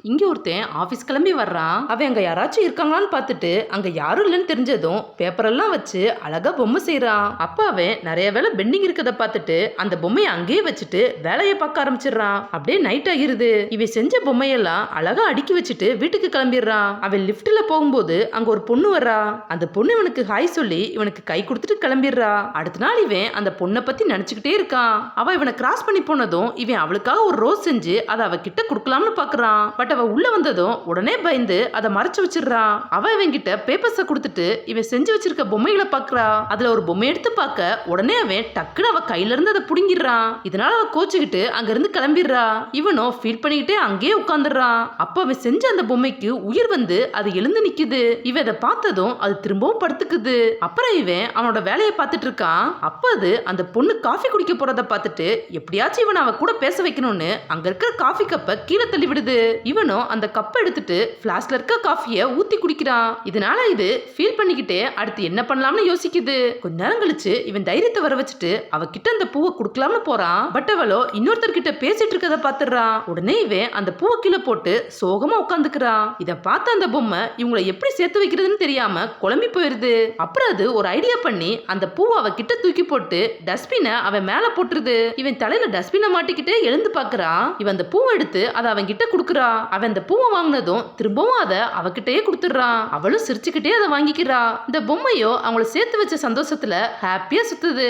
இங்க ஒருத்தன் ஆபீஸ் கிளம்பி வர்றான். அவன் அங்க யாராச்சும் இருக்காங்களான்னு பார்த்துட்டு அங்க யாரும் இல்லைன்னு தெரிஞ்சதும் பேப்பர் எல்லாம் வச்சு அழகா பொம்மை செய்யறான். அப்ப அவன் நிறைய வேலை பெண்டிங் இருக்கத பார்த்துட்டு அந்த பொம்மையை அங்கேயே வச்சுட்டு வேலையை பார்க்க ஆரம்பிச்சிடறான். அப்படியே நைட் ஆகிருது. இவன் செஞ்ச பொம்மையெல்லாம் அழகா அடுக்கி வச்சுட்டு வீட்டுக்கு கிளம்பிடுறான். அவன் லிப்ட்ல போகும்போது அங்க ஒரு பொண்ணு வர்றா. அந்த பொண்ணு இவனுக்கு ஹாய் சொல்லி இவனுக்கு கை கொடுத்துட்டு கிளம்பிடுறா. அடுத்த நாள் இவன் அந்த பொண்ணை பத்தி நினைச்சுக்கிட்டே இருக்கான். அவ இவனை கிராஸ் பண்ணி போனதும் இவன் அவளுக்காக ஒரு ரோஸ் செஞ்சு அதை அவ கிட்ட கொடுக்கலாம்னு பாக்குறான். பட் அவ உள்ள வந்ததும் உடனே பயந்து அதை மறைச்சு வச்சிடறான். அவ இவன் கிட்ட பேப்பர்ஸ கொடுத்துட்டு இவன் செஞ்சு வச்சிருக்க பொம்மைகளை பாக்குறா. அதுல ஒரு பொம்மை எடுத்து பார்க்க உடனே அவன் டக்குன்னு அவ கையில இருந்து அதை புடுங்கிடுறான். இதனால அவ கோச்சுக்கிட்டு அங்க இருந்து கிளம்பிடுறா. இவனும் ஃபீல் பண்ணிக்கிட்டே அங்கேயே உட்காந்துடுறான். அப்ப அவன் செஞ்ச அந்த பொம்மைக்கு உயிர் வந்து அது எழுந்து நிக்குது. இவன் அதை பார்த்ததும் அது திரும்பவும் படுத்துக்குது. அப்புறம் இவன் அவனோட வேலையை பார்த்துட்டு இருக்கான். அப்ப அது அந்த பொண்ணு காஃபி குடிக்க போறத பார்த்துட்டு எப்படியாச்சும் இவன் அவ கூட பேச வைக்கணும்னு அங்க இருக்கிற காஃபி கப்பை கீழே தள்ளி விடுது. இவனும் அந்த கப்பை எடுத்துட்டு பிளாஸ்க்ல இருக்க காஃபியை ஊத்தி குடிக்கிறான். இதனால இது ஃபீல் பண்ணிக்கிட்டே அடுத்து என்ன பண்ணலாம்னு யோசிக்குது. கொஞ்ச நேரம் கழிச்சு இவன் தைரியத்தை வர வச்சுட்டு அவகிட்ட அந்த பூவை குடுக்கலாம்னு போறான். பட் அவளோ இன்னொருத்தர்கிட்ட பேசிட்டு இருக்கத பாத்துறான். உடனே இவன் அந்த பூவை கீழே போட்டு சோகமா உட்காந்துக்கிறான். இத பார்த்த அந்த பொம்மை இவங்களை எப்படி சேர்த்து வைக்கிறதுன்னு தெரியாம குழம்பி போயிருது. அப்புறம் அது ஒரு ஐடியா பண்ணி அந்த பூவை அவகிட்ட தூக்கி போட்டு டஸ்ட்பினை அவன் மேல போட்டுருது. இவன் தலையில டஸ்ட்பினை மாட்டிக்கிட்டே எழுந்து பாக்குறான். இவன் அந்த பூவை எடுத்து அதை அவன் கிட்ட குடுக்குறா. அவன் அந்த பூவை வாங்கினதும் திரும்பவும் அதை அவகிட்டயே கொடுத்துடுறான். அவளும் சிரிச்சுக்கிட்டே அதை வாங்கிக்கிறா. இந்த பொம்மையோ அவங்கள சேர்த்து வச்ச சந்தோஷத்துல ஹாப்பியா சுத்துது.